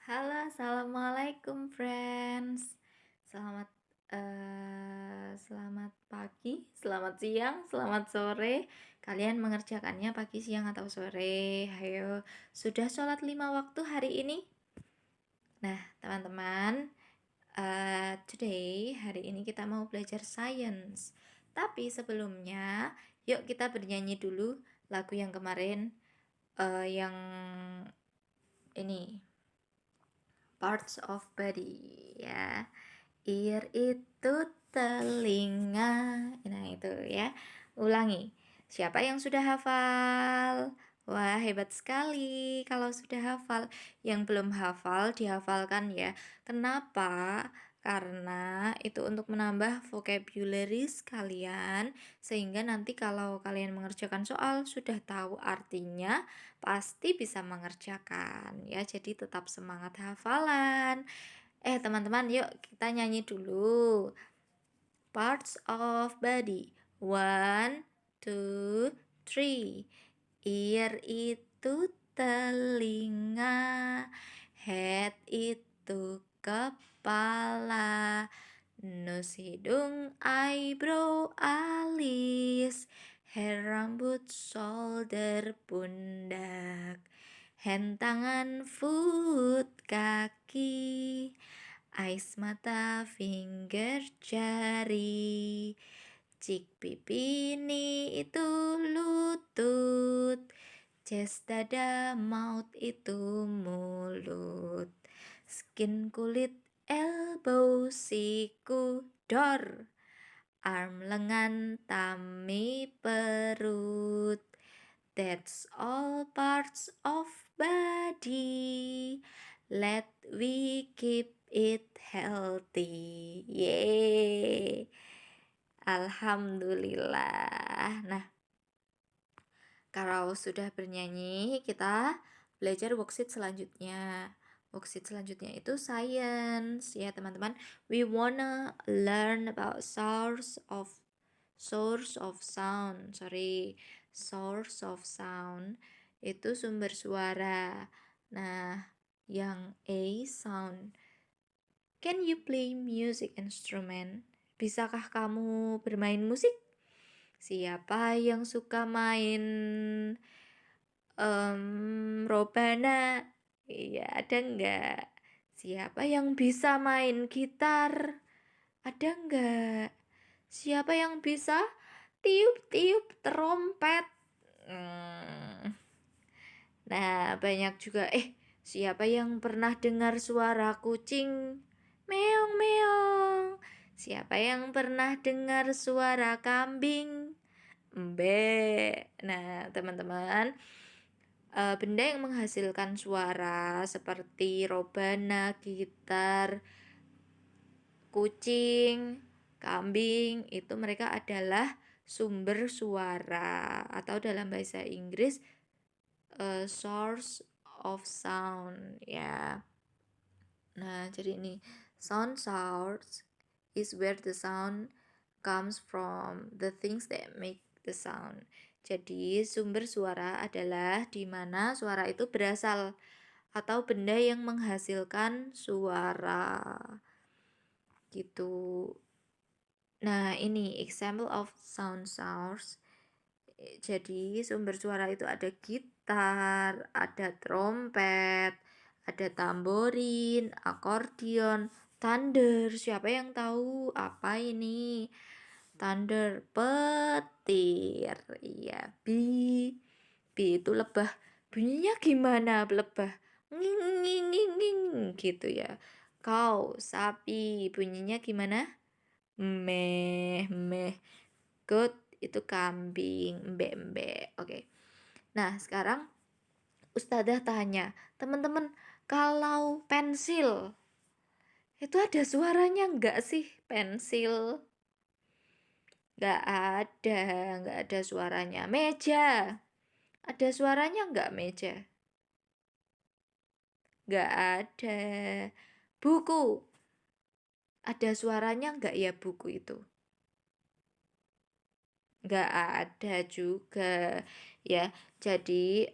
Halo, assalamualaikum friends. Selamat pagi, selamat siang, selamat sore. Kalian mengerjakannya pagi, siang, atau sore? Ayo, sudah sholat 5 waktu hari ini? Nah, teman-teman, hari ini kita mau belajar science. Tapi sebelumnya, yuk kita bernyanyi dulu lagu yang kemarin, yang ini. Parts of body ya. Ear itu telinga. Nah itu ya. Ulangi. Siapa yang sudah hafal? Wah, hebat sekali kalau sudah hafal. Yang belum hafal dihafalkan ya. Kenapa? Karena itu untuk menambah vocabulary kalian, sehingga nanti kalau kalian mengerjakan soal sudah tahu artinya, pasti bisa mengerjakan ya. Jadi tetap semangat hafalan. Teman-teman, yuk kita nyanyi dulu. Parts of body. 1, 2, 3. Ear itu telinga. Head itu kepala. Nose, hidung, eyebrow, alis. Hair, rambut, shoulder, pundak. Hand, tangan, foot, kaki. Eyes, mata, finger, jari. Cheek, pipi, knee itu lutut. Chest, dada, mouth itu mulut. Skin, kulit, elbow, siku, door. Arm, lengan, tummy, perut. That's all parts of body. Let we keep it healthy. Yeay. Alhamdulillah. Nah, kalau sudah bernyanyi, kita belajar worksheet selanjutnya. Worksheet selanjutnya itu science ya, teman-teman. We wanna learn about source of sound. Source of sound itu sumber suara. Nah, yang A, sound. Can you play music instrument? Bisakah kamu bermain musik? Siapa yang suka main robana? Iya, ada enggak? Siapa yang bisa main gitar? Ada enggak? Siapa yang bisa tiup-tiup trompet? Nah, banyak juga. Siapa yang pernah dengar suara kucing? Meong, meong. Siapa yang pernah dengar suara kambing? Embe. Nah, teman-teman, benda yang menghasilkan suara seperti robana, gitar, kucing, kambing, itu mereka adalah sumber suara, atau dalam bahasa Inggris source of sound ya. Nah, jadi ini sound source is where the sound comes from, the things that make the sound. Jadi sumber suara adalah di mana suara itu berasal, atau benda yang menghasilkan suara gitu. Nah, ini example of sound source. Jadi sumber suara itu ada gitar, ada trompet, ada tamborin, akordion, thunder. Siapa yang tahu apa ini? Thunder, petir. Iya, bi itu lebah. Bunyinya gimana lebah? Nging nging nging nging gitu ya. Kau, sapi, bunyinya gimana? Meh meh. Goat itu kambing, embe-embe. Oke. Nah, sekarang Ustadzah tanya, teman-teman, kalau pensil itu ada suaranya enggak sih? Pensil enggak ada suaranya. Meja, ada suaranya enggak meja? Enggak ada. Buku, ada suaranya enggak ya buku itu? Enggak ada juga ya. Jadi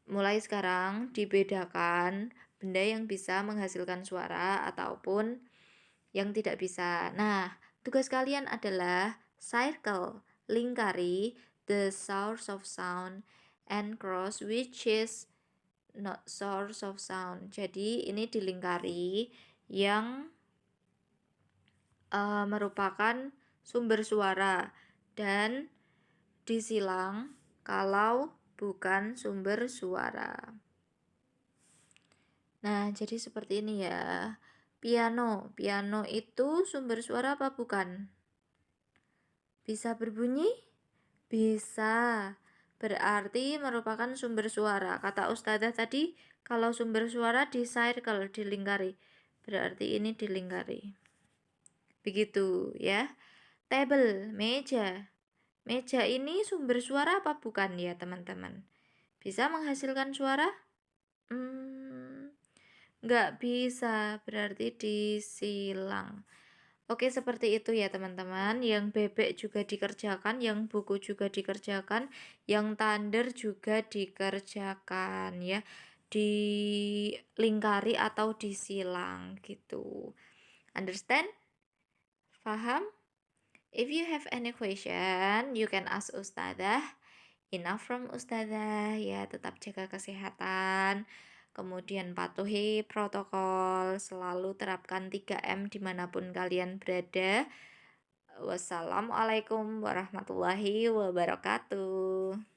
mulai sekarang dibedakan benda yang bisa menghasilkan suara ataupun yang tidak bisa. Nah, tugas kalian adalah circle, lingkari the source of sound and cross which is not source of sound. Jadi ini dilingkari yang merupakan sumber suara dan disilang kalau bukan sumber suara. Nah, jadi seperti ini ya. Piano. Piano itu sumber suara apa bukan? Bisa berbunyi? Bisa. Berarti merupakan sumber suara. Kata Ustazah tadi, kalau sumber suara di circle, dilingkari. Berarti ini dilingkari. Begitu ya. Table, meja. Meja ini sumber suara apa bukan ya teman-teman? Bisa menghasilkan suara? Nggak bisa, berarti disilang. Oke, seperti itu ya teman-teman. Yang bebek juga dikerjakan, yang buku juga dikerjakan, yang thunder juga dikerjakan ya. Dilingkari atau disilang gitu. Understand? Paham? If you have any question, you can ask Ustazah. Enough from Ustazah ya, tetap jaga kesehatan, kemudian patuhi protokol, selalu terapkan 3M dimanapun kalian berada. Wassalamualaikum warahmatullahi wabarakatuh.